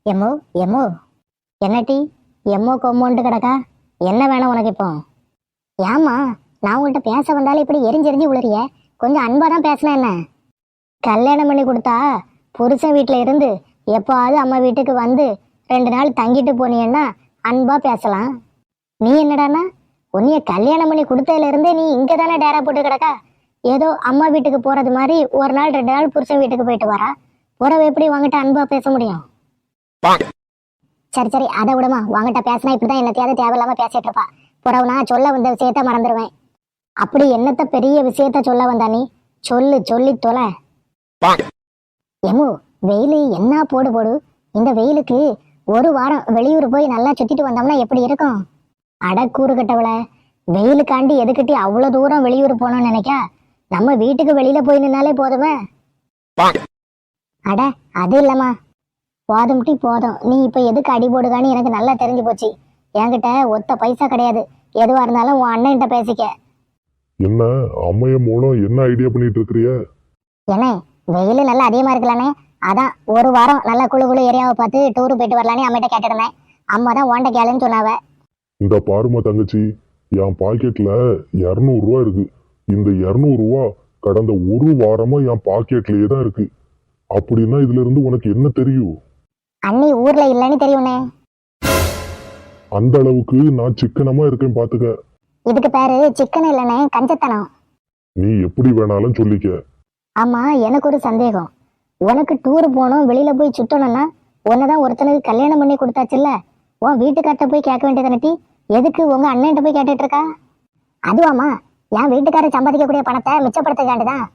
எம்மோ எம்மோ என்னட்டி எம்மோ கொம்மோன்ட்டு கிடக்கா? என்ன வேணும் உனக்கு இப்போ? ஏமா நான் உங்கள்கிட்ட பேச வந்தாலும் இப்படி எரிஞ்செரிஞ்சு உளறிய? கொஞ்சம் அன்பா தான் பேசினேன். என்ன கல்யாணம் பண்ணி கொடுத்தா புருஷன் வீட்டில் இருந்து எப்போவாவது அம்மா வீட்டுக்கு வந்து 2 நாள் தங்கிட்டு போனீங்கன்னா அன்பா பேசலாம். நீ என்னடானா உன்னைய கல்யாணம் பண்ணி கொடுத்ததுல இருந்தே நீ இங்கே தானே டேரா போட்டு கிடக்கா? ஏதோ அம்மா வீட்டுக்கு போறது மாதிரி 1 நாள் 2 நாள் புருஷன் வீட்டுக்கு போயிட்டு வரா. உறவு எப்படி வாங்கிட்ட அன்பா பேச முடியும்? சரி சரி அதை விடுமா. வாங்கிட்ட பேசினா இப்படிதான் என்னத்தையாவது தேவையில்லாம பேசிட்டு இருப்பா. புறவுனா சொல்ல வந்த விஷயத்த மறந்துடுவேன். அப்படி என்னத்த பெரிய விஷயத்த சொல்ல வந்தா நீ? சொல்லு, சொல்லி தொலை. எமு வெயிலு என்ன போடு போடு. இந்த வெயிலுக்கு 1 வாரம் வெளியூர் போய் நல்லா சுத்திட்டு வந்தோம்னா எப்படி இருக்கும்? அடக்கூறு கட்டவள, வெயிலுக்காண்டி எதுக்கிட்டி அவ்வளவு தூரம் வெளியூர் போனோம்னு நினைக்கா? நம்ம வீட்டுக்கு வெளியில போய் நின்னாலே போதுமே. அட அது இல்லம்மா, போதும்ட்டி போதும். நீ இப்ப எதுக்கு அடி போடுகான்னு எனக்கு நல்லா தெரிஞ்சு போச்சு. என்கிட்ட ஒத்த பைசா கிடையாது. எதுவா இருந்தாலும் உன் அண்ணன்கிட்ட பேசிக்க. என்ன அம்மைய மூலம் என்ன ஐடியா பண்ணிட்டு இருக்கிறிய? என்ன வெயில் நல்லா அதிகமா இருக்கலானே, அதான் 1 வாரம் நல்லா குழு குழு ஏரியாவை பார்த்து டூரு போயிட்டு வரலான்னு அம்மிட்ட கேட்டிருந்தேன். அம்மா தான் ஓண்ட கேளுன்னு சொன்னாவ. இந்த பாருமா தங்கச்சி, என் பாக்கெட்ல 200 ரூபா இருக்கு. இந்த 200 ரூபா கடந்த 1 வாரமா என் பாக்கெட்லயே தான் இருக்கு. அப்படின்னா இதுல இருந்து உனக்கு என்ன தெரியும்? அண்ணி ஊர்ல இல்லைன்னு தெரியும்னே. அந்த அளவுக்கு நான் சிக்கனமா இருக்கேன் பாத்துக்க. இதுக்கு பேரு சிக்கன் இல்லைனே, கஞ்சத்தனம். நீ எப்படி வேணாலும் சொல்லிக்க. ஆமா, எனக்கு ஒரு சந்தேகம். உனக்கு டூர் போனோம் வெளியில போய் சுத்தணும்னா உன்னதான் ஒருத்தனுக்கு கல்யாணம் பண்ணி கொடுத்தாச்சுல்ல, உன் வீட்டுக்கார்ட்ட போய் கேட்க வேண்டியதானட்டி? எதுக்கு உங்க அண்ணன்ட்ட போய் கேட்டுட்டு இருக்கா? அதுவாமா என் வீட்டுக்காரர் சம்பாதிக்கக்கூடிய பணத்தை மிச்சப்படுத்த வேண்டியதான்.